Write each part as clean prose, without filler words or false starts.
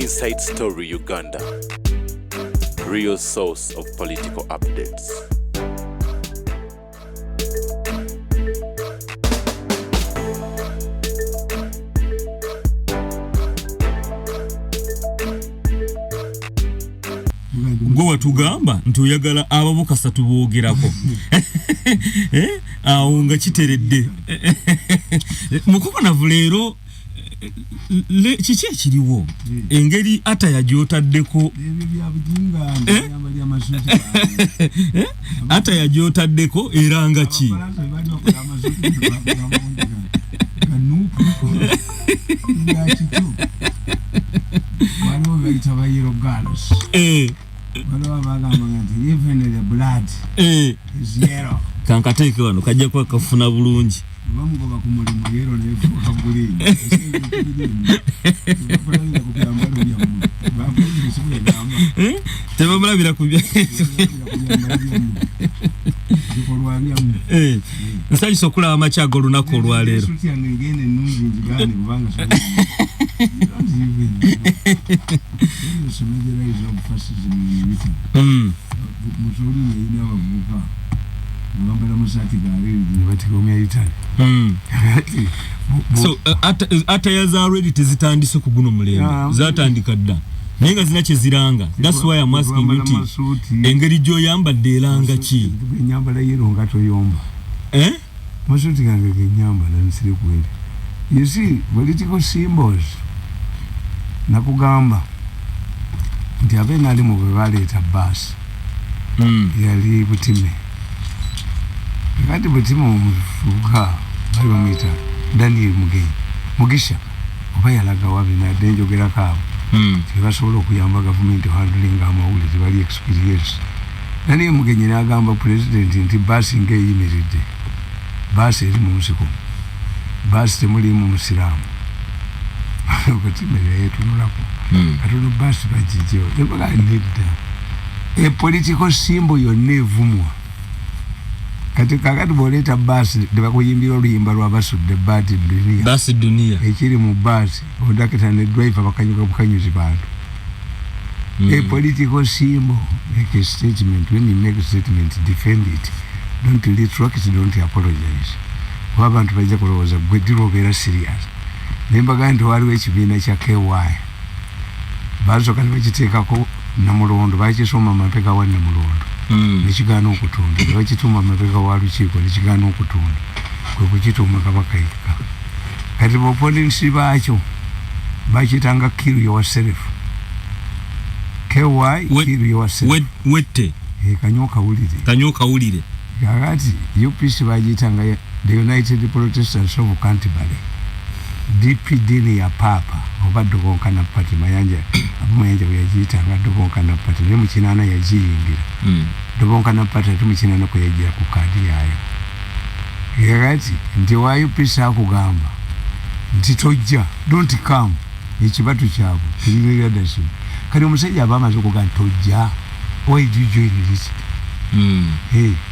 Inside Story Uganda, real source of political updates. Gwe watugamba nti oyagala abavuka satu boogerako awo nga kiteredde mukubona leero kiki ekiriwo engeri ata yagyotaddeko ata yagyotaddeko era nga ki even the blood is yellow. Kankateke wano kajja kwa kafuna bulungi. Bamugoba ku mulimu yero nefuuka green. Tebamulabira kubya. Nsali sokula amachago lunaku olwaleero. So ata yaza already tezitandise ku guno mulembe zatandika dda naye nga zina kyeziranga. That's why I'm asking you engeri gy'oyambadde eranga ki enyambala yero nga toyomba masuti gange genyambala nsire kweli. You see political symbols nakugamba nti abeena ali mu bwe baleeta basi yali Butime kati Butime omufuuka bali bamuyita Daniel Mugisha oba yalaga wabi nadde njogerako abo tebasobola okuyamba gavumenti handling amawulire bali experience. Daniel Mugenyi n'agamba president nti basi ng'eyimiridde basi eri mu nsiko basi temulimu musiraamu Butime yeetunulako katono basi bagijeyo ebaga nedda a political symbol yonna evumwa kati kakati boleeta basi tebakuyimbira oluyimba lwabasudde basi dunia ekiri mu basi odakita ne driver bakanyuka bukanyuzi bantu. A political symbol, make a statement. When you make a statement, defend it. Don't retract it, don't apologize. Wabantu bajja kulowooza gwe dira obeera serious. Nembaga nti waliwo ekibiina kya KY baasooka ne bakiteekako Namulondo bakisoma mapeka wa Namulondo nekigaana okutunda bakituma mapeka wa lukiiko nekigaana okutunda kwe kukituuma Kabaka yekka. Kati bopolisi baakyo bakitanga kill yourself. KY kill yourself wette kanyoka wulire kakati UPC bagitanga the United Protestants of Canterbury DPD ya papa oba Dogonkana Party mayanja abumayanja yagitanga Dogonkana Party ne mukinana yagiyingira Dogonkana Party tumukinana ko yagira ku kadi yayo yakati ndi wa UPC akugamba nti tojja don't come ekibatu kyabo kiri leadership kali omusajja abamaze okugamba tojja why did you join this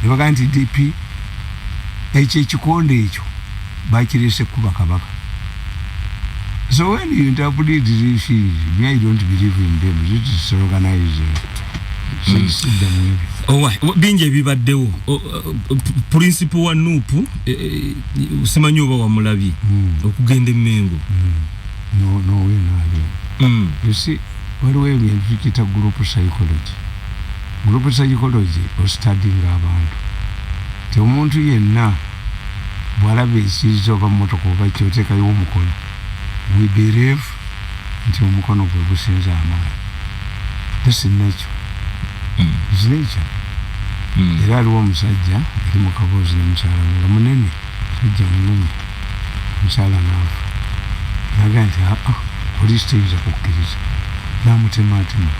nebaga nti DP ekikonde ekyo bakirese kuba Kabaka. So when you interpret these issues, I don't believe in them. It is organized. Binje bibaddewo principle wa nupu simanyi oba wamulabi okugenda Mengo. No way not. You see, what way we educate a group psychology. Group psychology or studying abantu. Te omuntu yenna bwalabe ekizo oba mmotoka oba kyotekayo omukono. We believe nti omukono gwe gusinza amaanyi. This is nature. It's nature. Era aliwo omusajja ali mu kaboozi n'omukyala nga munene musajja munene omukyala n'afa naga nti poliisi teyinza kukkiriza n'amutemaatema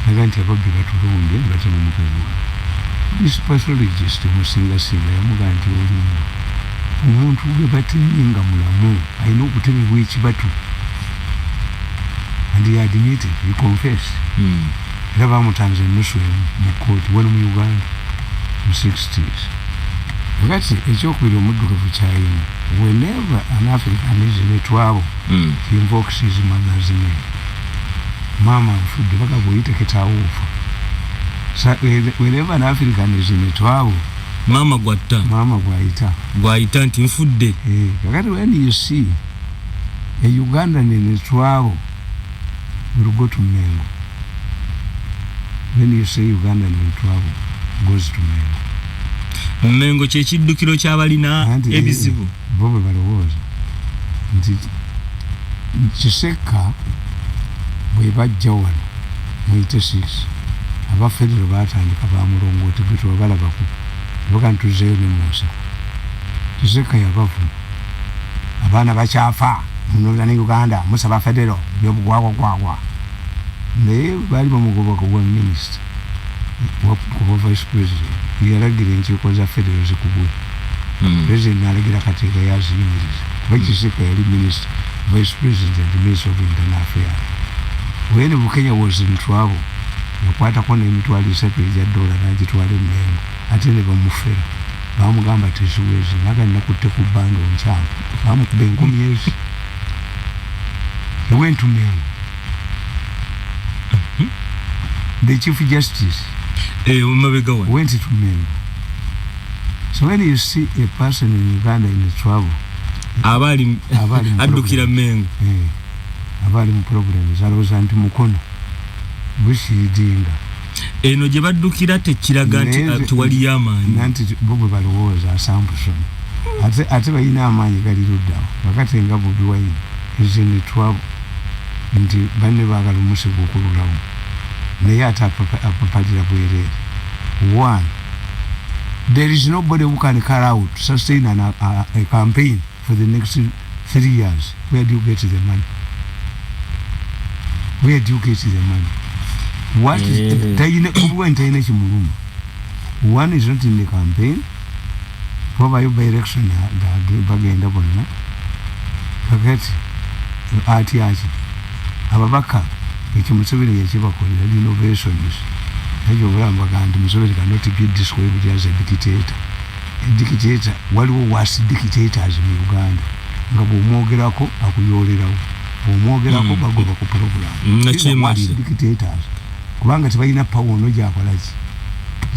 naga nti ababbi batulumbye batema mukazi we. This pathologist musingasinga yamuga nti olumba omuntu gwe batemye nga mulamu alina okutemebwa ekibatu and he admitted, he confessed. Era bamutanze ennusu mu kooti wano mu Uganda mu 60s. Kakati ekyokubiri omuddugavu kyayina whenever an African is in a trouble he invokes his mother's name. mama mfudde baka buyite ketawufa wherever an African is in trouble mama gwaita nti mfudde kakati when you see a Ugandan in trouble will go to Mengo. When you say Ugandan in trouble goes to Mengo. Mengo kye kiddukiro ky'abalina ebizibu bobe balowooza nti Kiseka bwe bajja wano mu 86 abafedero baatandika bamulongooti bwe tubabalabako boga ntuzeeyo ne Musa Kiseka yabavuma abaana bakyafa munoza ne Uganda musaba federo byobugwagwagwagwa naye baali bamugoba ku minisita wa vice president yalagira enkiiko za federo zikubwe president n'alagira kateeka yaziyimiriza kuba Kiseka yali minisita vice president and minister of internal affairs. When Bukenya was in trouble yakwatako n'emitwalo 3 egya dola n'agitwala Mengo ate ne bamufera bamugamba tesiwezi naga nakutte ku bando nkyalo bamukuba enkumi ezi. He went to Mengo. The chief justice went to Mengo. So when you see a person in Uganda in trouble abali addukira Mengo abali mu problem zaloza nti mukono bushidinga eno gye baddukira tekiraga nti tuwali y'amaanyi nanti bobo balowooza Samson ate balina amaanyi gali luddawo wakati nga Bobi Wine izini trouble nti banne baagala omusigo okululawo naye ate apapalira bwereere. One, there is nobody who can carry out sustain a campaign for the next 3 years. Where do you get the money? Where do you get the money? What is one is not in the campaign. Probably by election bagenda bonna. Forget ati ababaka ekimusubiri yekibakolera innovations. Ejo bulamba kandi musubiri cannot be described as a dictator. A dictator waliwo was dictators mu Uganda nga bw'omwogerako akuyolerawo bw'omwogerako bagoba ku program nakyemalira dictators kubanga tebalina power no gyakolaki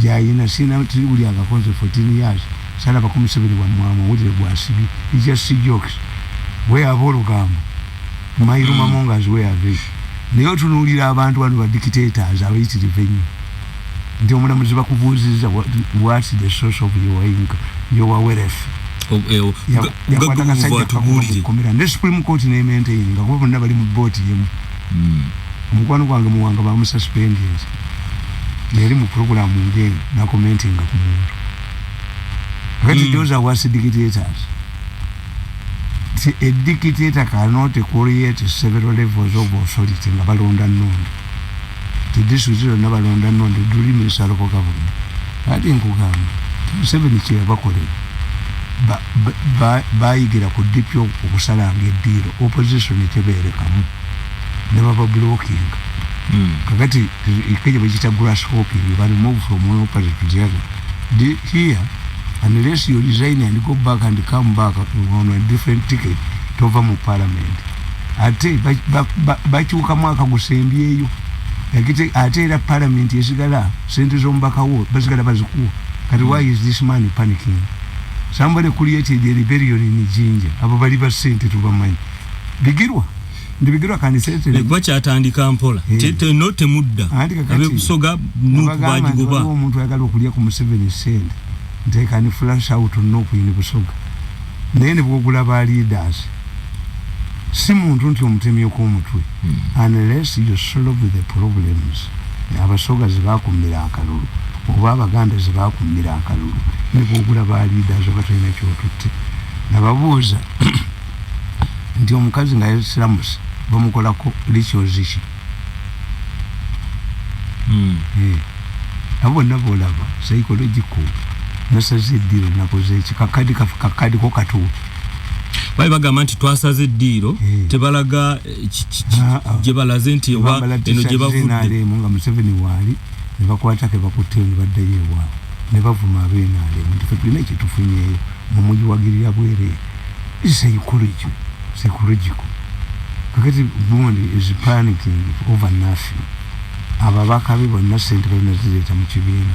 gyayina sina tuli agakonze 14 years sana bakumusubiri wa mwama wulire gwasibi it's just jokes we abolugamba Mairu Mamongas we ave naye tunulira abantu bano ba dictators abayitirive nnyo nti omulamuzi bakubuuziza what is the source of your income your wealth the Supreme Court maintain nga kuba bonna bali mu boat yemu omukwano gwange muwanga bamususpend yali mu program ngeni na commenting nga ku muntu kati those are was dictators. A dictator cannot create several levels of authority nga balonda nnondo tidisuziro nabalonda nnondo dulimi saloko government ati nkugamba Museveni kye yabakolera bayigira ku dipyo okusalanga eddiiro opposition tebeerekamu ne baba blocking kakati ikeje bagita grasshopping bali move from one opposite to the other here unless you resign and go back and come back on a different ticket tova mu parliament ate bakyuka mwaka gusembyeyo yakite ate era parliament yesigala sente zombakawo basigala bazikuwa kati why is this man panicking? Somebody created a rebellion in Jinja abo bali ba sente tubamanyi bigirwa kanisete lekuba kyatandika mpola tete note mudda abe kusoga nuku bajigoba omuntu ayagala okulya ku Museveni sente nteka ni flash out nuku ini kusoga naye ne bwogula ba leaders si muntu nti omutemye ko omutwe unless you solve the problems abasoga zibakumira akalulu oba abaganda zibakumira akalulu ne bwogula ba leaders abatalina kyotutte nababuuza nti omukazi nga yesiramusi bamukolako likyoziki abo nabolaba psychological nasaze eddiiro nakoze ekikakadi kakadi ko katuufu bali bagamba nti twasaze eddiiro tebalaga gye balaze nti oba eno gye bavudde nga Museveni waali ne bakwata ke bakutte ne baddayo ewaabwe ne bavuma ab'NRM nti fe tulina ekitufunyeeyo mu mujyi wa Girira bwereere psychological kakati Burundi is panicking over nothing. Ababaka be bonna sente balina zireta mu kibiina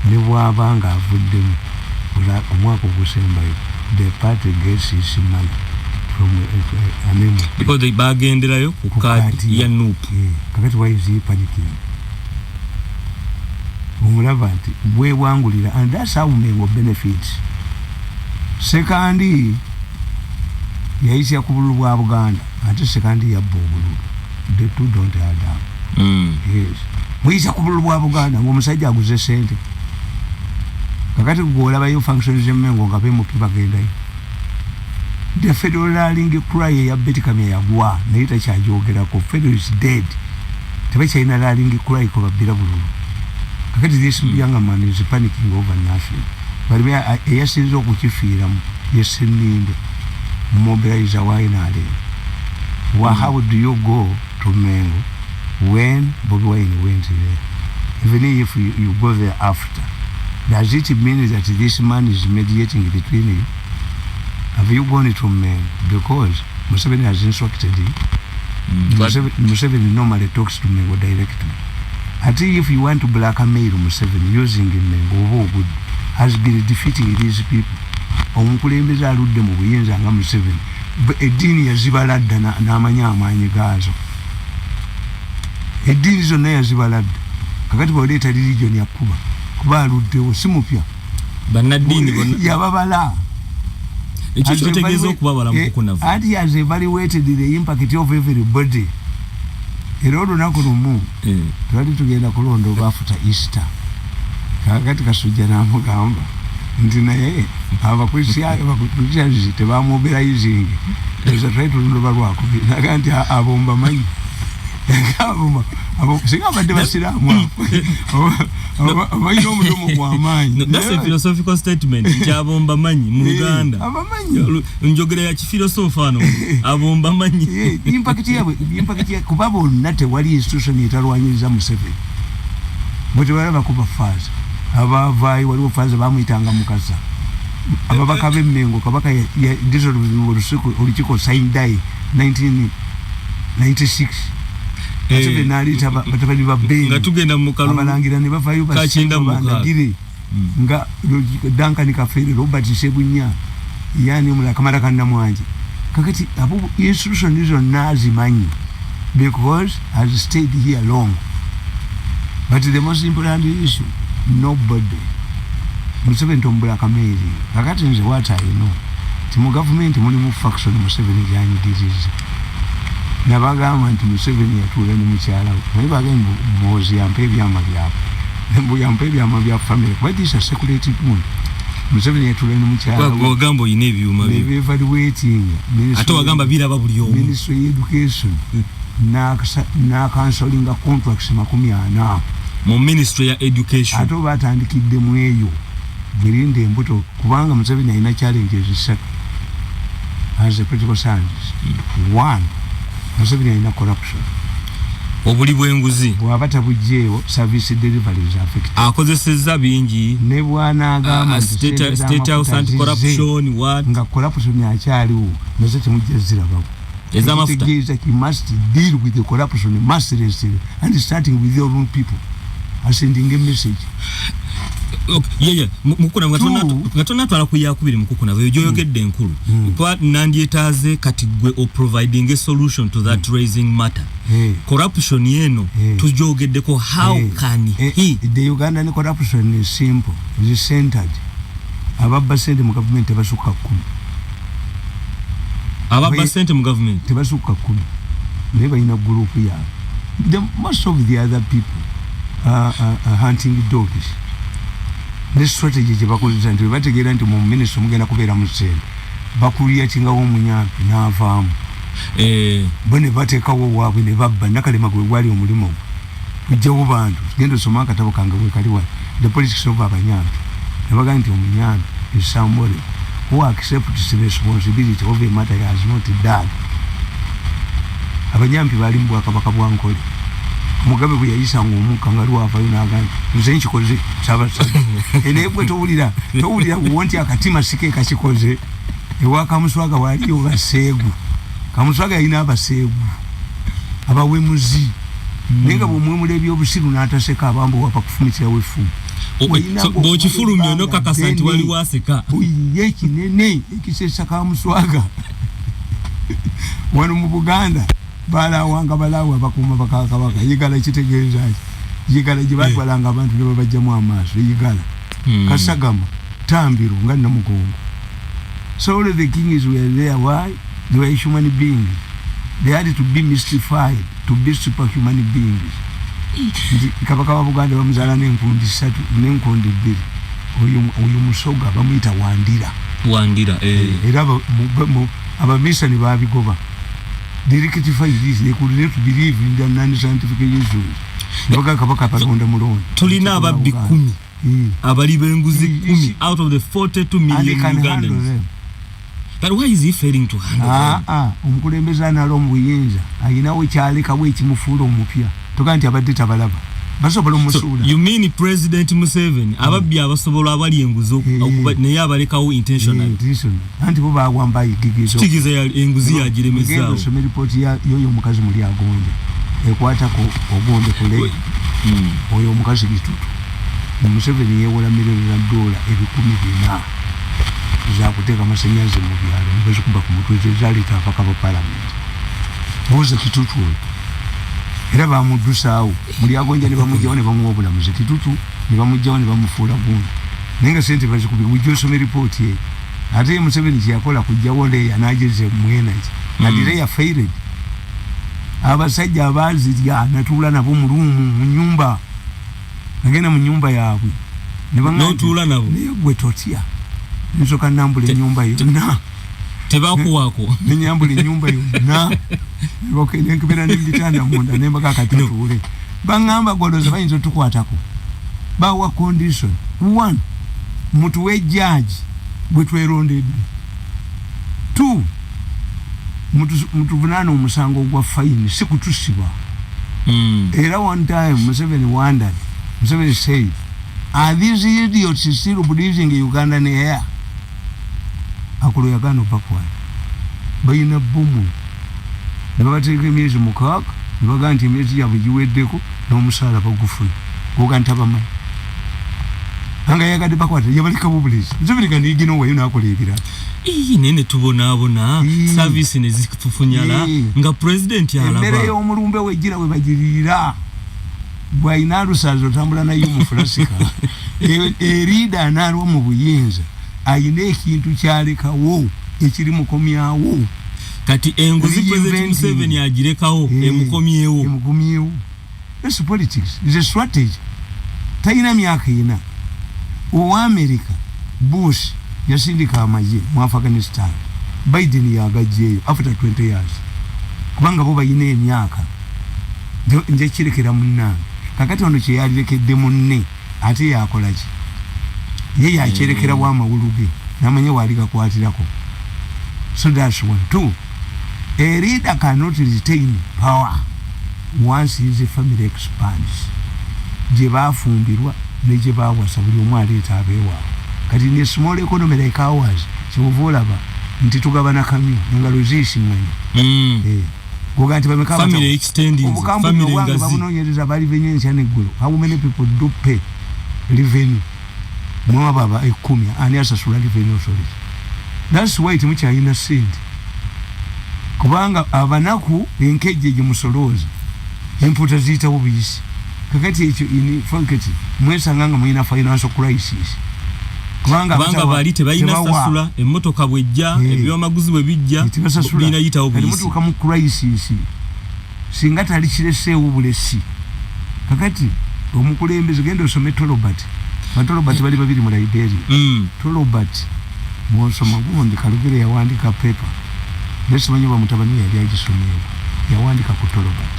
ne bw'abanga avuddemu omwaka ogusembayo the party gets its money from because they bagenderayo ku kadi ya nupu. Kakati why is he panicking? Omulaba nti bwewangulira, and that's how Mengo benefits. Sekandi yaisya ku bululu bwa Buganda ate sekandi yabba obululu. The two don't add up. Yes. Muyisa ku bululu bwa Buganda ng'omusajja aguze sente. Kakati gw'olabayo functions z'Emmengo nga bemupi bagendayo. The federal ring cry ya Betty Kamya yagwa naye takyajogerako. Federal is dead. Tebakyalina laling cry ko babbira bululu. Kakati this young man is panicking over nothing. But eyasinza okukifiiramu yeseninde mobilize wainale. How do you go to Mengo when Bobi Wine went there? Even if you go there after, does it mean that this man is mediating between you? Have you gone to Mengo? Because Museveni has instructed him. Museveni normally talks to Mengo directly. I think if you want to blackmail Museveni using Mengo, good has been defeating these people. Omukulembeze aludde mu buyinza nga Museveni. Eddiini yazibaladda n'amanya amaanyi gaazo. Eddiini zonna yazibaladda. Kakati bw'oleeta religion yakuba. Kuba aluddewo si mupya. Bannaddiini bonna yababala. Ekyo kitegeeza okubabala mu kukunavu. And he has evaluated the impact of everybody. Era olunaku lumu twali tugenda kulonda oba after Easter. Kakati Kasujja n'amugamba nti naye abakristiyani tebamobilizing eza twetulundoba lwakubiri naga nti abomba manyi singa badde basiraamu abalina omudomo gw'amaanyi. That's a philosophical statement nti abomba manyi mu Luganda. Njogera ya kifilosofa ano abomba manyi. Impact yabwe kuba bonna tewali institution etalwanyiriza Museveni. Bwetewala bakuba faaza. Abavaayo waliwo faaza bamuyitanga Mukasa. Ababaka b'Emmengo kabaka ya dissolve olukiiko Saindai 1996. Museveni n'aleeta batabani ba Beni nga tugenda mu kalulu abalangira ne bavaayo basinga bandagire nga Duncan Kafeere, Robert Sebunya, yani omulala Kamala Kannamwangi. Kakati abo institution zonna azimanyi because has stayed here long. But the most important issue, nobody. Museveni tombula kameri. Kakati nze what I know. Timu government mulimu faction Museveni gyanyigiriza. Nabagamba nti Museveni yatuula ne mukyala we. Naye bagamba Muhoozi yampa ebyama byaffe. Mbu yampa ebyama bya family. What is a security point? Museveni yatuula ne mukyala we. Wagamba oyina ebyuma byo. Maybe evaluating. Ate wagamba biraba buli omu. Ministry of Education. Na counseling contracts 40 mu Ministry ya Education. Ate batandikidde mu eyo birinde embuto kubanga Museveni alina challenges zisatu as a political scientist. One, Museveni alina corruption. Obuli bw'enguzi bw'aba tabugyeewo service deliveries affect. Akozesezza bingi ne bw'anaagamba state house anti-corruption what nga corruption akyaliwo nazo temujja zirabawo. Ezamafuta. He must deal with the corruption mercilessly and starting with your own people. Sending a message. Yeah. Mukuna ngatona twala kuyakubiri mukuna yoyogedde enkulu. Kwa nandyetaaze kati gwe o providing a solution to that raising matter. Corruption yeno tujogeddeko how can he? The Ugandan corruption is simple. It is centered. Ababba sente mu government tebasukka 10. Ababba sente mu government tebasukka 10. Naye balina group yaabwe. Most of the other people hunting dogs. This strategy gye bakozesa nti bategeera nti mu ministry mugenda kubeera mu sente bakuliya kingawo omunyampi n'avaamu bo ne bateekawo waabwe ne babba nakalema gwe gwali omulimu kujjawo bantu tugenda osoma akatabo kange bwe kali wano the politics of abanyampi ne bagamba nti omunyampi is somebody who accepts the responsibility of a matter has not done. Abanyampi bali mu Bwakabaka bwa Nkole. Mugabe bwe yayisanga omukka nga lwavayo n'agamba nze nkikoze Ssaabasajja. Naye bwe towulira wonti akatima sike kakikoze ewaka muswaga waliyo baseegu Kamuswaga ina abaseegu abawemuzi nenga bomwemule ebyobusiru n'ataseka abambo wapa kufumikira wefu bw'okifulumya onokakasa nti wali waseka oyiye kinene ekisesa Kamuswaga wano mu Buganda balawanga balawa bakuma bakakabaka yigala kitegeeza yigala jibatwalanga abantu ne babajjamu amaaso yigala Kasagama Tambiru nga namugongo. So all the kings were there. Why? They were human beings. They had to be mystified to be superhuman beings. Kabaka wa Buganda bamuzala n'enkundi 3 n'enkundi 2 oyo musoga bamuyita Wandira era abamisa ne babigoba. They rectified this. They could not believe in the non-scientific issues. Noga kabaka palonda mulondo. Tulina ababbi 10 abali benguzi 10 out of the 42 million Ugandans. But why is he failing to handle omukulembeza nalo mbuyinza ayinawo kyaleka bwe kimufuula omupya tokanti abadde tabalaba basobola omusula. You mean President Museveni ababbi abasobola abali enguzi naye abalekawo intentional anti bo bagwamba igigizo tigiza ya enguzi yagiremezaawo. Some report ya yoyo mukazi muli agonde ekwata ko ogonde kule oyo mukazi bitutu Museveni yewola milioni za dola $10,000 za kuteka amasannyalaze mu byalo nibazikuba ku mutwe zaleta apaka mu parliament boza kitutu era bamudusaawo muli agonja ne bamujjawo ne bamuwabula muze kitutu ne bamujjawo ne bamufuula gundi nenga sente bazikubi ujosome report ye ate Museveni kyakola kujjawo le yanajeze mwenaji nadire ya failed abasajja abazirya natula nabo mu rumu mu nyumba agenda mu nyumba yaabwe notula nabo gwe totia nzoka nambule nyumba yonna tebakuwako nyambule nyumba yonna okay nenkubera n'ebitanda munda nembaga katutule bangamba goloza bayinza tukwatako bawa condition 1 mutu we judge gwe twerondedde 2 mutu vunana omusango gwa fine sikutusibwa era one time Museveni wondered. Museveni said, are these idiots still believing in Uganda in air? Akulu yagano backward. Bayina bumu. Nebabateka emyezi mukaaga, nebaga nti emyezi yabwe giweddeko n'omusaala bagufuna. Ogantaba mai. Anga yagadde backward yabalika bubulizi. Museveni kandi igino wayo nakola ebirala. Nene tubonaabona service ne zikufunyala nga president yalaba. Emmere y'omulumbe wejjira we bagirira. Bwaina lusazo tambula na yumu Frasika erida analwa mu buyinza ayine ekintu kyalekawo ekiri mukomyawo kati enguzi President Museveni agirekawo emukomyewo. This politics is a strategy. Taina myaka ina o America Bush yasindika amaje mu Afghanistan Biden yagajjeyo after 20 years kubanga bo bayine emyaka nje kirekera munna kakati ono kye yalirekedde munne ate yakola ki ye yakirekera bwa mawuluge namanye waliga kwatirako. So that's 1. 2, a leader cannot retain power once his family expands. Je bafumbirwa ne je bawasa buli omwe aleeta abeewa kati ne small economy like ours kimuvuula ba nti tugabana kamyo engalo zisinganye Goganti bamekaba family extending family ngazi babunonyereza bali venye cyane gulu. How many people do pay revenue mwa baba 10 ani asasula revenue sorry. That's why timucha innocent kubanga abanaku enkejeje musolozi emputa zita ubisi kakati ekyo ini funketi mwesa nganga mwina financial crisis kubanga bali tebayina sasula emmotoka bwejja ebyamaguzi bwe bijja bina yita obulisi emmotoka mu crisis singa tali kireseewo bulesi kakati omukulembeze genda osome Tolobert bali babiri mu Liberia Tolobert mwosoma gundi kalugere yawandika paper nesimanyi bamutabani yali agisomero yawandika ku Tolobert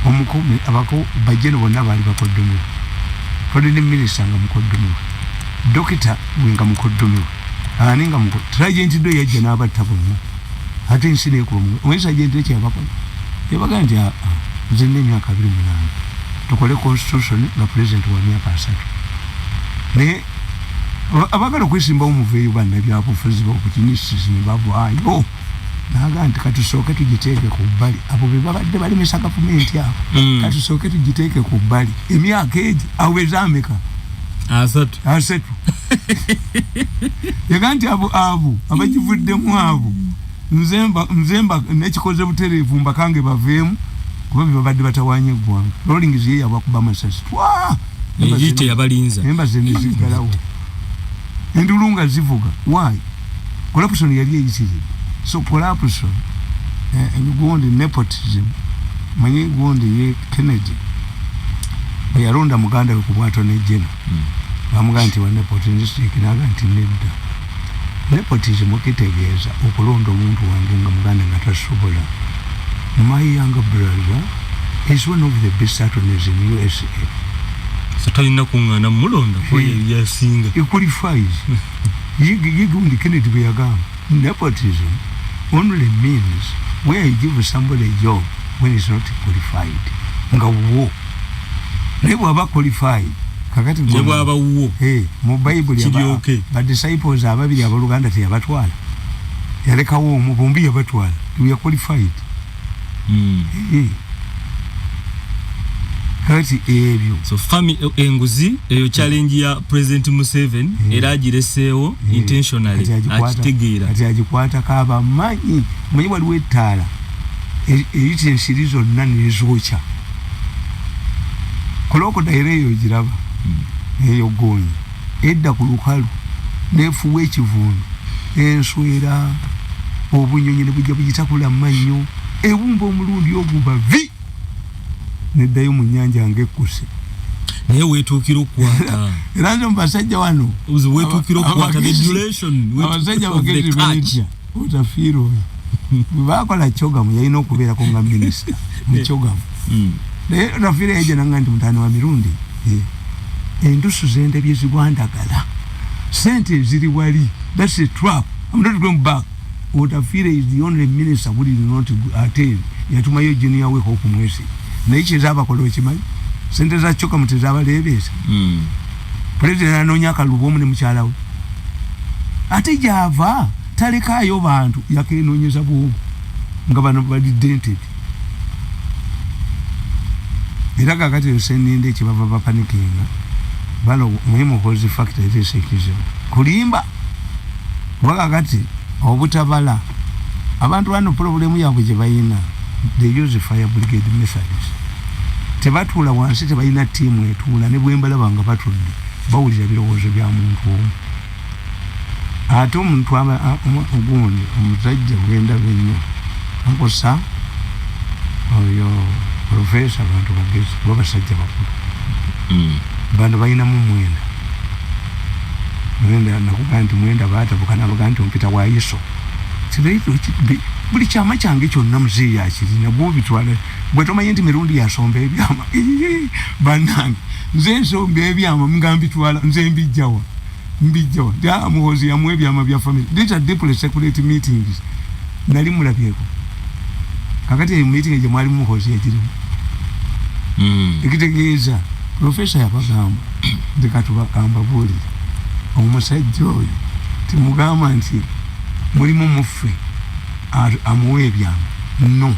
omukome abako bajeno bonna bali bakoddemu foreign minister nga mukoddemu dokita winga mukoddemu aninga muko tragent do yajja n'abatta bonna ate nsine ko mwesa agent kyabako yabaga nti nzenne myaka 28 tukole constitution na president wa myaka 3 ne abagala kwesimba omuveeyo banna byabufuzi b'okutinisizi ne bavu ayo naga nti katusooke tugiteeke ku bbali abo be babadde balimisa gavumenti awo katusooke tugiteeke ku bbali emyaka egi aweza ameka asatu yaga nti abo abagivuddemu abo nzemba nekikoze butereevu mbakange baveemu kuba babadde batawanye eggwanga Rawlings ye yabakuba amasasi yite yabalinza embaze nezigalawo endulunga zivuga why corruption yali eyisize so corruption gundi nepotism manyi gundi ye Kennedy yaronda muganda we kubwato ne jeno bamuga nti wa nepotism kinaga nti nedda nepotism okitegeeza okulonda omuntu wange nga muganda nga tasobola. My younger brother is one of the best attorneys in USA. Satalina kungana mulonda kwa yasinga. He qualifies. Yigundi Kennedy beyagamba. Nepotism only means where you give somebody a job when he's not qualified. Nga wo. Nebo aba qualified. Kakati nebo aba wo. Mu Bible yaba. But disciples ababiri abaluganda teyabatwala. Yaleka wo mu bombi yabatwala. We are qualified. Kati ebyo so enguzi eyo challenge ya President Museveni era agireseewo intentionally akitegeera ati agikwata kaba manyi waliwo ettaala eyita ensiri zonna nezokya koloko daireyo giraba eyo gonyi edda ku lukalu nefuwa ekivundu enswera obunyonyi ne bujja bugitakula mannyo ewumba omulundi oguba vi neddayo mu nnyanja ng'ekkuse naye weetuukira okukwata era nze mubasajja wano weetuukira okukwata the duration abasajja bagezi benetya otafiira oyo bwe baakola kyogamu yalina okubeerako nga minisita mu kyogamu naye otafiira yeje nanga nti mutaani wa Mirundi endusu z'endabye zigwandagala sente eziri wali that's a trap. I'm not going back. Otafiire is the only minister who did not attend yatumayo junior we hope mwezi naye kyezaba kola ekimanyi sente za choka mutezaba lebeesa president anonya akalubomu ne mukyala we ate java talekaayo bantu yakenonyeza bwobu nga bano bali dented era kakati yoseninde ekibava bapanikinga balo Muhoozi factory etesekizo kulimba wakakati obutabala abantu bano problemu yabwe gye bayina they use fire brigade methods tebatula wansi tebayina tiimu etuula ne bwembalaba nga batudde bawulira birowoozo bya muntu omu ate omuntu ogundi omusajja bwendaba ennyo nkosa oyo profesa abantu bagezi babasajja bakulu bantu bayinamu mwenda nakugaa nti mwenda baatabuka nabagaa nti ompita wa iso buli kyama kyange kyonna muzeeyi yakirina bwobitwala bwe tomanyi nti Mirundi yasomba ebyama bannange nze nsomba ebyama nga mbitwala nze mbijjawa Muhoozi yamu ebyama bya family these are deeply separate meetings nali mulabyeko kakati eyo meeting gye mwali Muhoozi yagirimu ekitegeeza profesa yabagamba nti katubagamba buulira omusajja oyo timugamba nti mulimu muffe amuwa ebyama no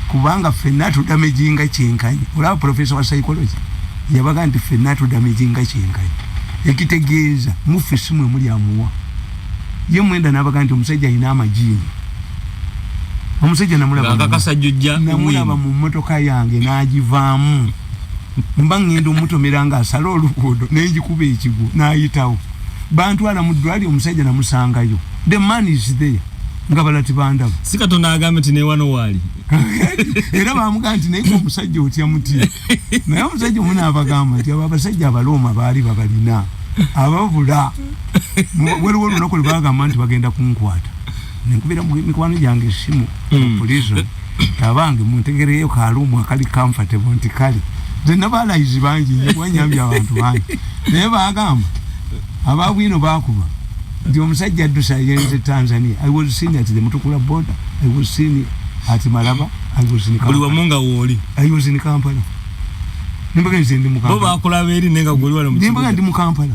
kubanga ffenna tudamejinga kyenkanyi olaba profesa wa psychology yabaga nti ffenna tudamejinga kyenkanyi ekitegeeza muffe simwe muli amuwa ye mwenda nabaga nti omusajja alina amajiini omusajja namulaba mu mmotoka yange n'agivaamu mba ngenda omutomera nga asala oluguudo nenjikuba ekigo n'ayitawo bantwala mu ddwaliro omusajja namusangayo the man is there nga balati bandabo si Katonda agambe nti ne wano waali era bamugaa nti naye omusajja otya muti naye omusajja omu n'abagamba nti abo abasajja abalooma baali babalina ababula waliwo olunaku lwe bagamba nti bagenda kunkwata nenkubira mikwano gyange essimu prison abange muntegereyo kaaluumu akali comfortable nti kale nze nabalayizi bangi wanyambye abantu bangi naye bagamba ababwino bakuba nti omusajja addusa yenze Tanzania. I was seen at the Mutukula border, I was seen at Malaba, I was in Kampala. I was in Kampala. Nimbaga nze ndi mu Kampala. Boba akulaba eri nenga goli wala mu. Nimbaga ndi mu Kampala.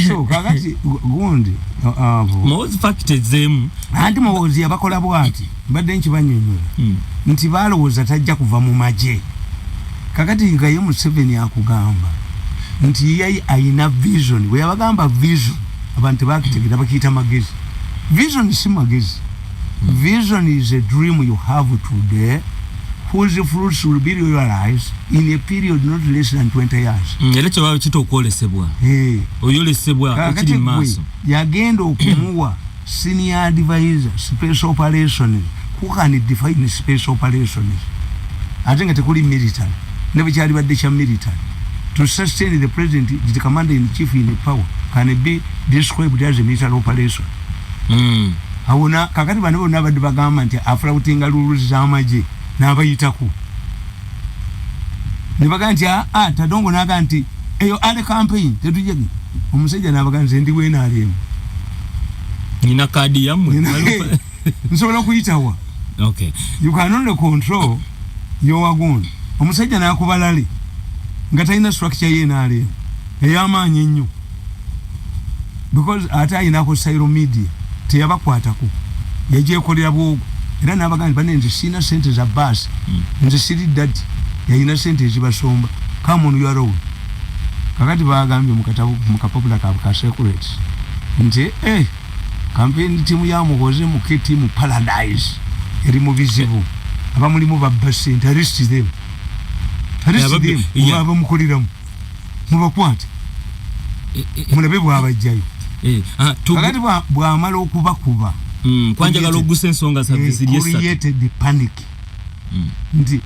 So kakati gundi Muhoozi fact ezemu anti Muhoozi abakola bwati mbadde nkibanyonyola nti balowooza tajja kuva mu magye kakati nga ye Museveni akugamba nti ye ayina vision we abagamba vision abantu bakitegera bakiyita magezi vision si magezi vision is a dream you have today whose fruits will be realized in a period not less than 20 years. Era kyo kitokwolesebwa. Oyolesebwa okiri maaso. Yagenda okumuwa senior advisor special operations. Who can define special operations? I think tekuli military. Never kyali badde kya military. To sustain the president, the commander in chief in the power can be described as a military operation. Awona kakati bano bonna badde bagamba nti afula kutinga lulu z'amagye n'abayitako ne baga nti tadongo naga nti eyo ale campaign tetujegi omusajja n'abaga nti ndi wena alemu nina kadi yammwe nsobola kuyitawa. Okay, you can only control your wagon. Omusajja n'akubalale nga talina structure ye n'alemu ey'amaanyi ennyo because ate ayinako sairo media teyabakwatako yagyekolera bwogo era n'abagamba bane nze sina sente za bus nze siri dadi yayina sente ezibasomba come on your own. Kakati bagambye mu kapapula ka secret nti campaign team ya Muhoozi mu team paradise eri mu bizibu abamulimu babba sente arrest them abamukoleramu mubakwate mulabe bwabajjayo kakati bwamala okubakuba kwanjagala okugusa ensonga zaffe ziri esatu created the panic nti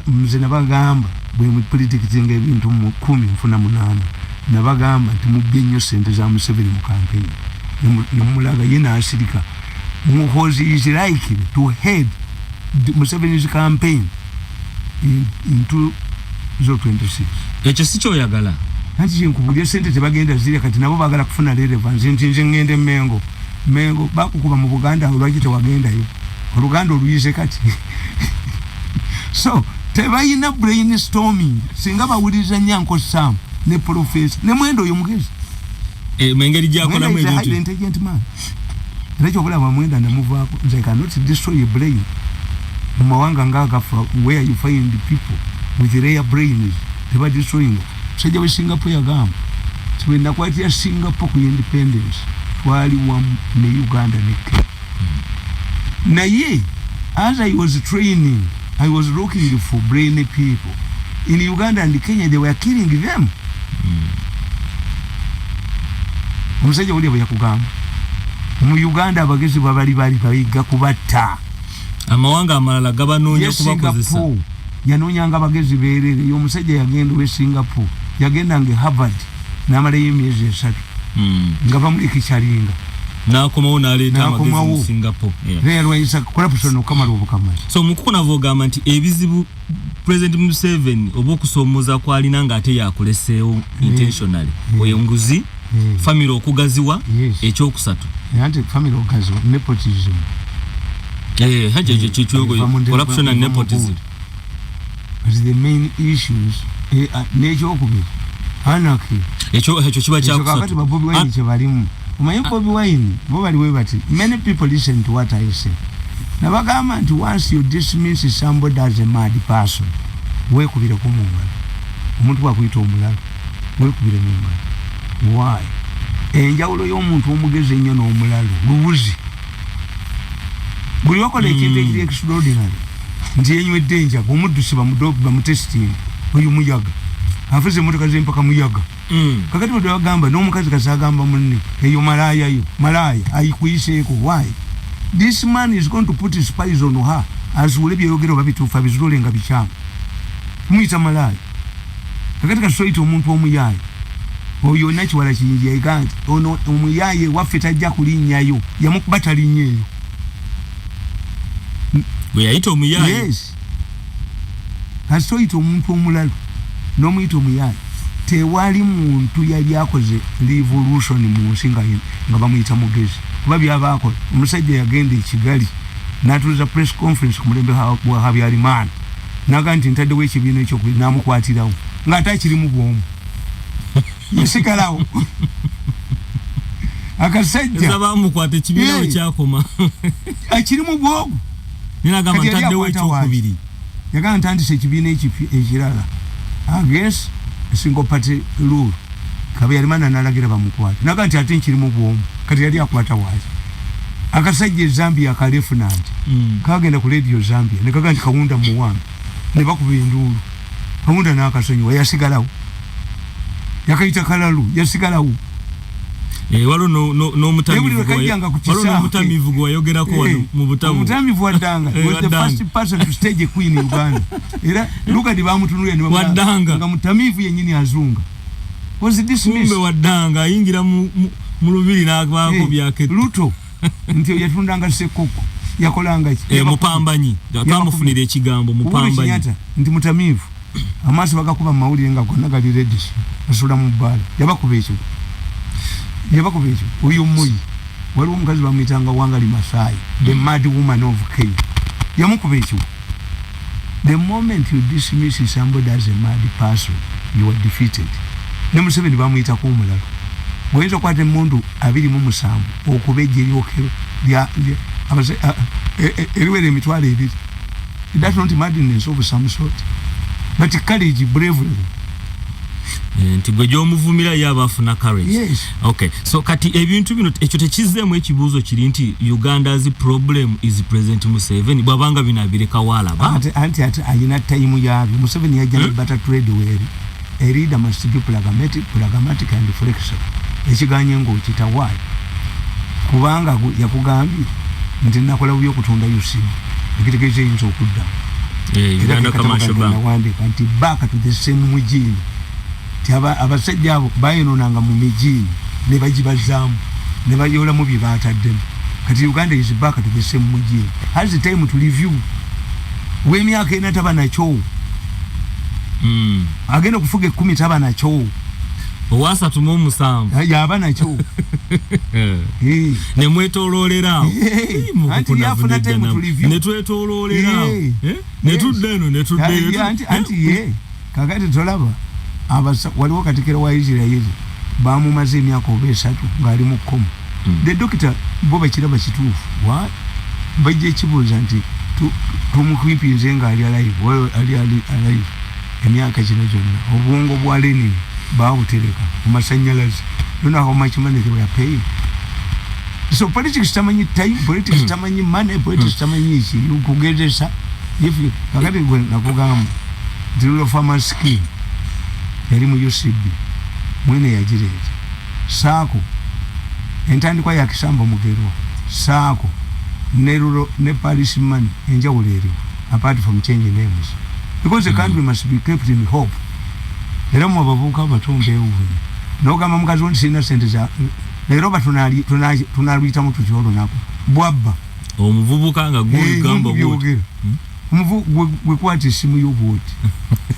nze nabagamba bwe mu politics ng'ebintu mu 18 nabagamba nti mubbye nnyo sente za Museveni mu campaign nemulaga ye n'asirika. Muhoozi is likely to head Museveni's campaign in 2026. Ekyo si kyoyagala anti kyenkubulya sente tebagenda zirya kati nabo bagala kufuna relevance nti nze ngende Mengo bakukuba mu Buganda olwaki tewagendayo Oluganda oluyize kati so tebayina brainstorming singa bawuliriza Nyanko Sam ne professor ne Mwendo oyo mugezi mengeri gyakola mu ebintu intelligent man nakyo bulaba Mwenda namuvaako nze cannot destroy a brain mu mawanga ngagafa where you find people with rare brains teba destroying sajja we Singapore yagamba tibenda kwatira Singapore ku independence wali wa ne Uganda ne Kenya naye as I was training I was looking for brainy people in Uganda and Kenya. They were killing them. Omusajja wali yakugamba mu Uganda abagezi babali bayiga kubatta amawanga amalala gabanoonya kubakozesa yanoonyanga abagezi beerere y'omusajja yagenda we Singapore yagenda nge Harvard n'amala y'emyezi 3 nga bamulikichalinga nakomawo n'aleeta amagezi mu Singapore rero isa corruption okamala obukamala. So mukukuna vogamba nti ebizibu President Museveni obokusoomoza kwalina ng'ate yakuleseewo intentionally oyonguzi family okugaziwa ekyokusatu anti family okugaziwa nepotism hajeje chichwogo corruption and nepotism is the main issues n'ekyokubiri anarchy ekyo kiba kyakusatu kakati Bobi Wine kyebalimu umanyi Bobi Wine bo baliwe bati many people listen to what I say nabagamba nti once you dismiss somebody as a mad person wekubire ku mungalo omuntu wakuyita omulala wekubire mu ngalo. Why? Enjawulo y'omuntu omugezi ennyo n'omulalo lubuzi buli wakola ekintu ekiri extraordinary nti yenywedde enjaga omuddusi bamutesting oyo muyaga afuze emmotoka z'empaka muyaga kakati bwe bagamba n'omukazi kasagamba munne eyo malaya ayikuyiseeko. Why? This man is going to put his spies on her azuule byeyogero babituufa bizulole nga bikyamu muyita malaya kakati kasoyita omuntu omuyaayi oyo nakiwala kiyinji yayiga nti ono omuyaaye waffe tajja kulinnyayo yamukuba talinnyeeyo bwe yayita omuyaaye. Yes, asoyita omuntu omulala n'omuyita omuyaaye tewali muntu yali akoze revolution mu nsi nga bamuyita mugezi kuba byabakola. Omusajja yagenda e Kigali n'atuuza press conference ku mulembe wa Habyarimana naga nti ntaddewo ekibiina ekyokubiri n'amukwatirawo ng'ate akirimu bwomu yasigalawo akasajja zabamu kwate kibira kyakoma akiri mu bwogo nina gamba ntadde w'ekyokubiri yagamba ntandise ekibiina ekirala against single party rule kabe yalimana nalagira bamukwata naga nti ate nkiri mu bwomu kati yali akwata waaki akasajja Zambia kalefunant kagenda ku radio Zambia nekaga nti kawunda muwambi ne bakuba enduulu kawunda n'akasonyiwa yasigalawo yakayita kalalu yasigalawo walo n'omutamivu gwayogerako wano mu butamu omutamivu waddanga was the first person to stage a queen in Uganda era lukadi bamutunulya ne waddanga nga mutamivu yennyini azunga was dismissed waddanga ayingira mu lubiri n'abaako byake luto nti yatundanga sekoko yakolanga ki mupambanyi twamufunira ekigambo mupambanyi nti mutamivu amaaso bagakuba mu mawulire nga gonna gali reddish asula mu bbaala yabakuba ekyo uyu muyi waliwo omukazi bamuyitanga Wangali Masai the mad woman of Kenya yamukuba ekyo. The moment you dismiss somebody as a mad person you are defeated. Ne Museveni bamuyitako omulala oyinza kwate mundu 27 okuba ejje eryokero eriwera emitwalo ebiri. That's not madness of some sort but courage, bravery. Nti gwe gy'omuvumira yaba afuna courage. Yes. Okay, so kati ebintu bino ekyo tekizzemu ekibuuzo kiri nti Uganda's problem is President Museveni bwabanga binabireka walaba anti ayina time yabyo. Museveni yajja ne butter trade weri a leader must be pragmatic and flexible. Ekiganye ngo kitawaayo kubanga yakugambye nti nakola byo kutunda yusi ekitegeeze yinza okudda Uganda commercial bank wandika nti back to the same mujini abasajja abo bayinonanga mu mijini ne bagibazaamu ne bayola mu bye baataddemu. Kati Uganda is back to the same mujini. Has the time to review w'emyaka ena taba nakyo agenda kufuga 10 taba nakyo owasa tumumusamba yaba nakyo ne mwetololera anti yafuna time to review ne twetololera ne tuddeno ne tuddeno anti kakati tolaba waliwo katikiro wa Israeli bamumaze emyaka 3 ngali mu koma. The doctor bo bakiraba kituufu wa bajje kibuuza nti tumukwipinze nga ali alive alive emyaka kino gyonna obwongo bwa Lenin babutereka mu masanyalazi. You know how much money they were paying. So politics tamanyi time, politics tamanyi money, politics tamanyi ishi ukugezesa if you kakati nakugamba the rule of farmer scheme yali mu UCB mwene yagireta saako entandikwa ya Kisamba Mugerwa saako ne Paris money enjawulo eriwo apart from changing names because the country must be kept in hope. Era mu bavuka batumbe ewu nogamba mukazi wonti sina sente za lero tunaluyita mu tukyolo nako bwabba omuvubuka nga gamba bwoti gwekwata esimu y'obwoti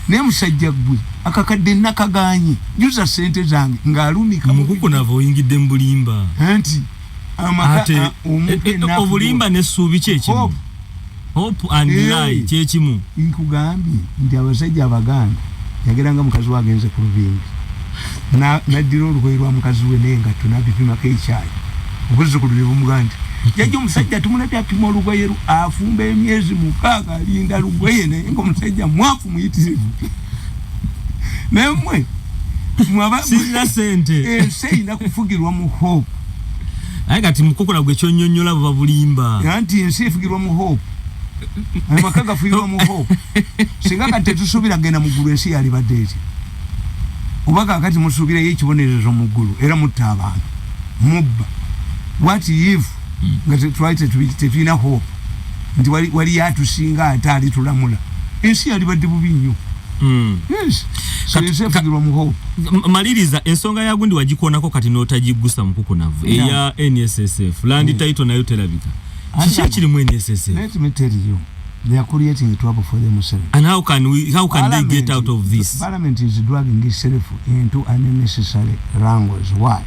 naye musajja gwe akakadde nakaganye juza sente zange ng'alumika mukuku nava oyingidde mu bulimba anti amaka obulimba n'essuubi kyekimu hope and lie kyekimu nkugambye nti abasajja abaganda yageranga mukazi wagenze ku lubingi naddira olugoye lwa mukazi we nenga tunabipimako ekyayi obuzzukulu ne bumuganda yajja omusajja tumulabye apima olugoye afumba emyezi 6 alinda lugoye naye ng'omusajja mwafu muyitirivu naye mmwe sirina sente ensi erina kufugirwa mu hope. Aye kati mukokola gwe kyonnyonnyola buba bulimba anti ensi efugirwa mu hope amaka gafugirwa mu hope singa kati tetusuubira genda mu ggulu ensi yalibadde eti oba kakati musuubirayo ekibonerezo mu ggulu era mutta abantu mubba what if nga tetulina hope nti wali yatusinga ate alitulamula ensi yalibadde bubi nnyo. Yes. So ensi efugirwa mu hope. Maliriza ensonga ya gundi wagikoonako kati n'otagiggusa mukukunavu eya NSSF land title nayo terabika kiki ekirimu NSSF. Let me tell you, they are creating trouble for themselves. And how can they get out of this? Parliament is dragging itself into unnecessary wrangles. Why?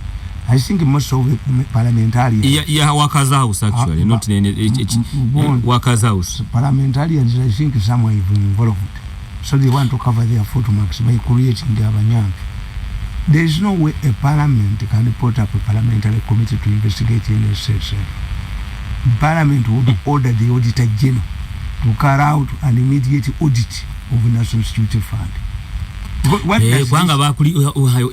I think most of the parliamentarians workers house actually not workers house parliamentarians I think some are even involved, so they want to cover their footmarks by creating the abanyampi There is no way a parliament can put up a parliamentary committee to investigate any session. Parliament would order the Auditor General to carry out an immediate audit of the National Security Fund. What does kwanga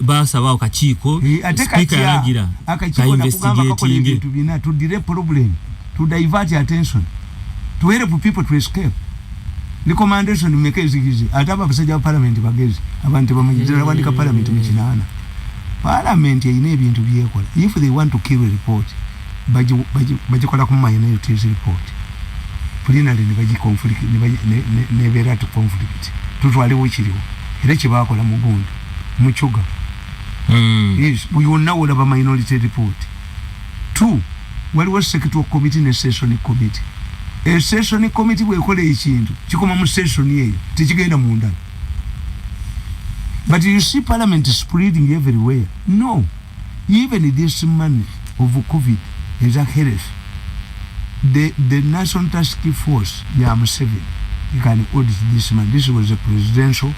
basaba akakiiko speaker yalagira akakiiko investigating to delay problem, to divert attention, to help people to escape. The recommendation make easy ataba basajja parliament bagezi abantu bamanyira bandika parliament mchinana parliament ine ebintu byekola. If they want to kill a report bajikola ku minority report plenary ne baji conflict ne vera to conflict tutwale wikiriwo era kibakola mu gundi muchuga. Yes, we will now have a minority report. 2, waliwo secretary committee ne session committee. A session committee wekola ekintu kikoma mu session yeyo tekigenda munda. But you see parliament spreading everywhere. No, even this money of COVID is a health. The National Task Force, YAM7, you can audit this money. This was a presidential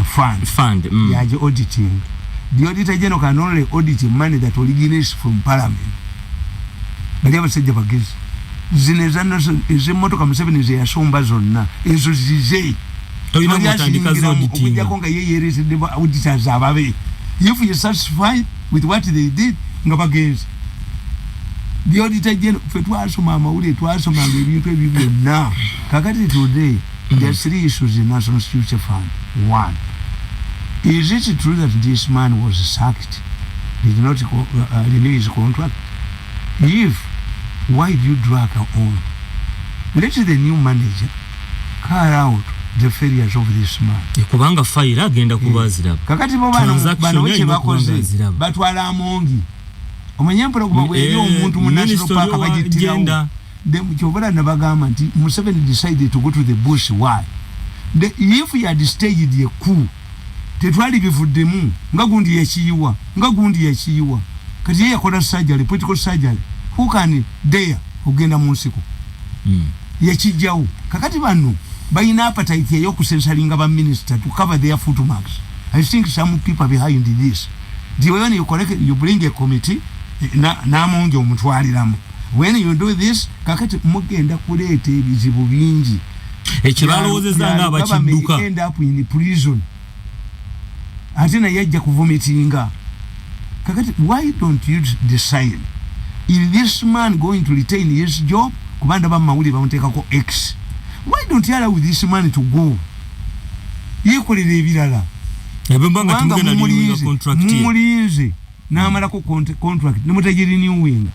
fund. Yeah, the auditing. The Auditor General can only audit money that originates from parliament. But never said the against. Zinezana is a motor come 7 is a somba zona. Is a if you satisfied with what they did, no against the Auditor General for mama uli twaso mama now. Kakati today there are 3 issues in National Security Fund. 1, is it true that this man was sacked? He did not renew his contract? If, why do you drag on? Let the new manager carry out the failures of this man. Kubanga file agenda kubazira. Kakati bano weche bakoze batwala amongi. Omanyempera kubagwe omuntu mu national park abagitirawo. Kyobala nabagamba nti Museveni decided to go to the bush. Why? If he had staged a coup, tetwali bivuddemu nga gundi yakiyiwa kati yeye akola surgery, political surgery. Who can dare ogenda mu nsiko yakijjawo? Kakati bano bayina appetite eyokusensalinga ba minister to cover their footmarks. I think some people behind this. When you bring a committee namongi omutwaliramu. When you do this, kakati mugenda kuleeta ebizibu bingi. Ekibalowoozezza nga abakidduka. End up in prison. Ate naye ajja kuvomitinga. Kakati, why don't you decide? Is this man going to retain his job? Kubanda bamawuli bamuteekako X. Why don't you allow this man to go? Yekolera ebirala. Ebembanga tugenda linyuza contract. Mumulize n'amalako contract nemutegirenewinga.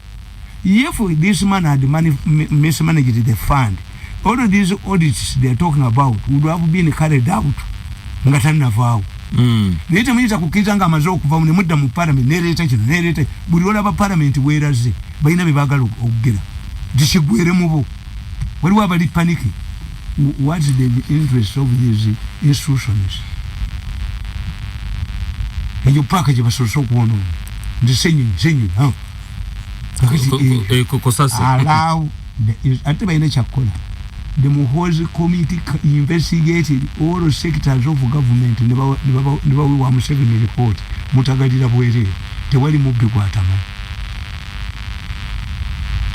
If this man had mismanaged the fund, all of these audits they are talking about would have been carried out. Ngatanavaawo. Nete muyita kukkiriza nga amaze okuva ne mudda mu parliament nereeta kino nereeta buli olaba parliament weeraze balina bye baagala okugera tikigwere mu bo waliwo abali paniki. What is the interest of these institutions? Eyo package basoose okuwona nti senyi allow ate balina kyakkola. The Muhoozi committee investigated all sectors of government. Never we want to report. Mutagadira bwere. Tewali mubbi gwatama.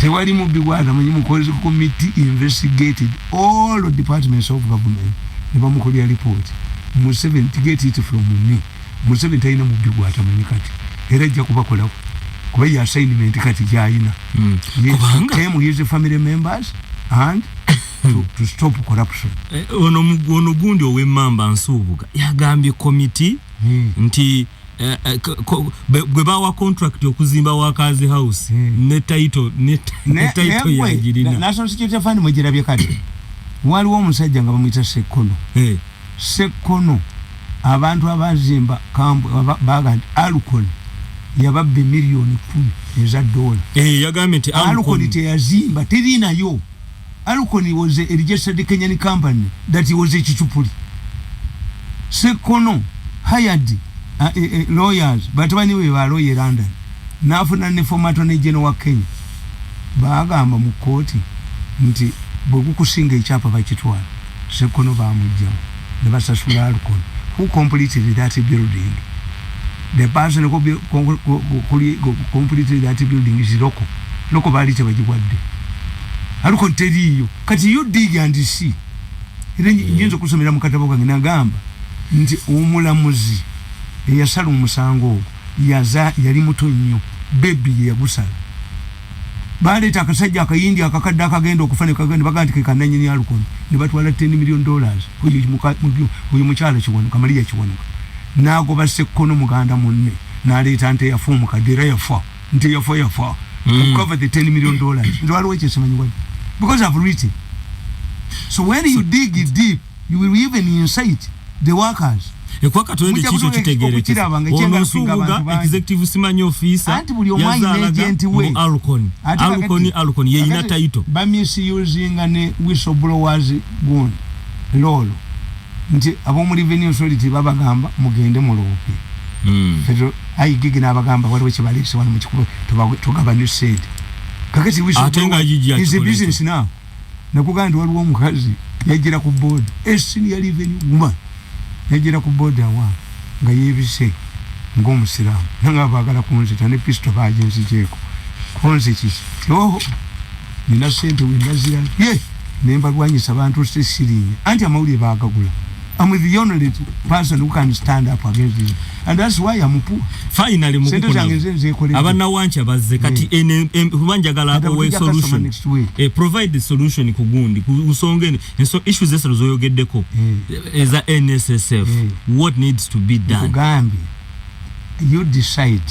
Tewali mubbi gwatama. Muhoozi committee investigated all departments of government. Never mukolia report. Museveni to get it from me. Museveni taina mubbi gwatama nikati. Erejja kubakola. Kuba ya assignment kati jaina. Came his family members and to stop corruption. Ono gundi ow'emmamba Nsubuga yagambye committee nti bwe bawa contract okuzimba wa Kazi House ne title yagirina. National Security Fund mwegirabye kati waliwo omusajja nga bamuyita Sekono abantu abazimba Kikambwe baga nti Alcohol yababbe miliyoni 10 eza dola. Yagambye nti Alcohol teyazimba terinayo. Alcohol was a registered Kenyan company that he was a chichupuli. Sekono hired lawyers, but when we were lawyer London, nafuna ne former Attorney General wa Kenya. Bagamba mu court nti bwokusinga ekyapa bakitwala. Sekono bamujja ne basasula Alcohol. Who completed that building? the person who completed that building is local bali tebagigwadde aluko teriyo kati you dig and see nyenzo kusomera mu katabo kange nagamba nti omulamuzi eyasala omusango yali muto nnyo baby yagusala baleeta akasajja akayindi akakadde akagenda okufana kagenda bagandi kekananyini alukono ne batwala $10 million uyu mukyala kiwanuka Maria kiwanuka nagoba sekkono muganda munne naleeta nte yafumu kadira yafa nte yafa cover the $10 million ndo waliwo ekyekimanyi wali because I've written. So when you dig it deep, you will even incite the workers. Ekwaka tuende chicho kitegereke. Ono subuga executive simanyi officer yazalaga Alconi ye ina title. Ba misusing and whistleblowers gun lolo. Nti abo revenue authority babagamba mugende mulope. Fedro ayigige nabagamba waliwo kibalisi wano mu kikubo tugaba new said. Kakati whistleblower is a business now. Nakuganda waliwo omukazi yajira ku board senior revenue woman yajira ku board awa nga yebise ng'omusiramu nanga bagala kunzita ne pistol bagenzi jeko konze kisi nina sente windazira nemba lwanyisa abantu sesirinye anti amawuli bagagula. I'm the only person who can stand up against this. And that's why I'm poor. Finally, abana wancha bazze kati kubanjagala we solution. Provide the solution kugundi usongene. And so issues zese zoyogeddeko is a NSSF. What needs to be done? Kugambi, you decide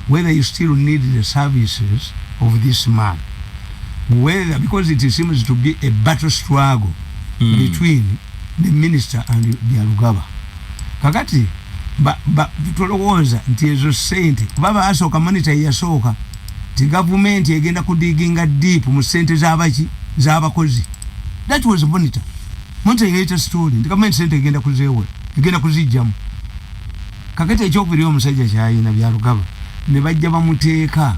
whether you still need the services of this man. Whether, because it seems to be a battle struggle between the minister and the Alugaba. Kakati tutolowooza nti ezo sente baba asooka monitor yasoka ti government egenda kudiginga deep mu sente z'abakozi. That was monitor yeta story nti government sente egenda kuzijjamu. Kakati ekyokubiri omusajja kyayina bya Alugaba ne bajja bamuteeka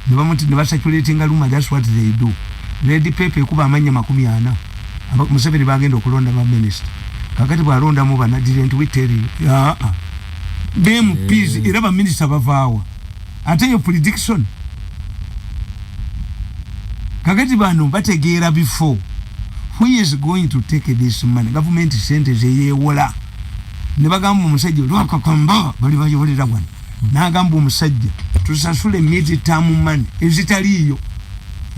ne basaculatinga luma. That's what they do. Red paper kuba amanya 40 Museveni bagenda okulonda ba minister. Kakati balonda mu bana didn't we tell you them peace era ba minister bavaawa ate yo prediction. Kakati bano bategeera before who is going to take this money. Government sente yewola ne bagamba omusajja lwakakamba bali bayolera bwana n'agamba omusajja tusasule mid-term money ezitaliyo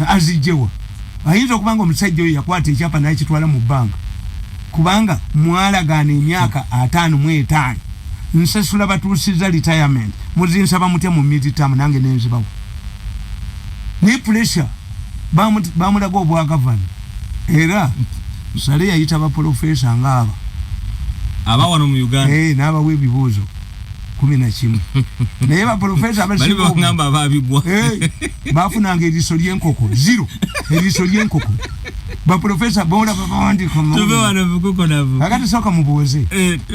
azijewa. Ayinza okubanga omusajja oyo yakwata ekyapa n'akitwala mu banka kubanga mwalagaana emyaka 55 nsasula batuusiza retirement muzinsaba mutya mu mid-term nange nenzibawo ne pressure bamulaga obwagavana era sale yayita baprofesa ngaaba abawano mu Uganda n'abawa ebibuuzo 11 naye baprofesa ngamba babigwa bafunanga eriso ly'enkoko 0 eriso ly'enkoko baprofesa bona babandi tubewana bukuko nabo akati soka mubuuze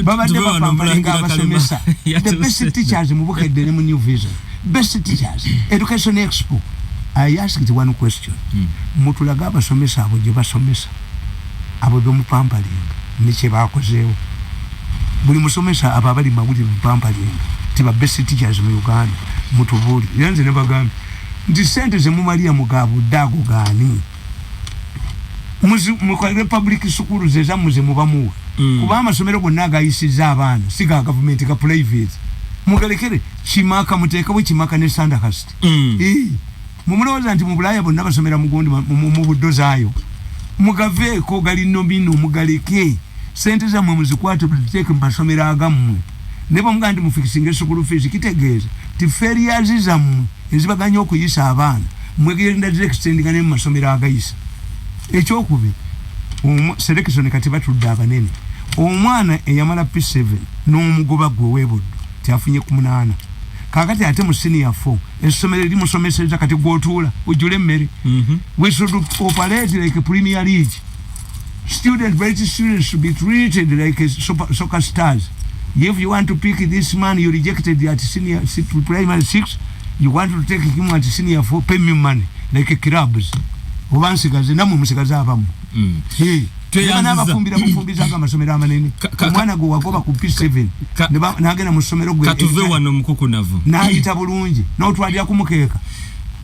babadde bapambalinga abasomesa the best teachers mu bukedde mu New Vision best teachers education expo. I asked one question mutulaga abasomesa abo gye basomesa abo bemupambalinga nikye bakozeewo buli musomesa aba bali mawuli mpampalinga tiba best teachers mu Uganda mutubuli yanze ne bagambi ndi sente ze mu Maria mugabu dago gani mu republic school ze zamuze mubamuwa kuba amasomero gonna agayisiza abaana siga government ka private mugalekere kimaka muteekawo kimaka ne Sandhurst mumulowooza nti mu Bulaya bonna basomera mugundi mu buddozaayo mugaveeko gali nomino mugaleke sente za mwe zikwate muziteeke mu masomero agammwe ne bamugamba nti mufikisinga school fees kitegeeza ti failures zammwe ezibaganya okuyisa abaana mwegenda extendinga ne mu masomero agayisa. Ekyokubiri selection kati batudde abanene omwana eyamala P7 n'omugoba gwe weebuddu tyafunye ku 8 kakati ate mu senior 4 essomero limusomeseza kati gwotuula ojjule emmere. We should operate like a Premier League. British students should be treated like soccer stars. If you want to pick this man you rejected at senior primary 6, you want to take him at senior 4, pay me money like clubs. Obansigaze namwe musigaze abamu N'abafumbira bufumbiza amasomero amanene. Omwana gwe wagoba ku P7 n'agenda mu ssomero gwe. Katuve wano mukukunavu. N'ayita bulungi n'otwalira ku mukeeka.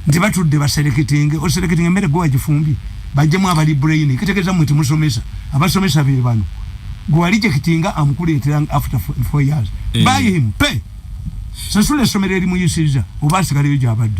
Nti batudde basereketinge osereketinge emmere gwe wagifumbi. Bajjemu abali brain kitegeeza mu nti musomesa. Abasomesa be bano. Gwe wali jekitinga amukuleetera after 4 years. Buy him, pay. Sasula essomero erimuyisizza oba asigaleyo gy'abadde.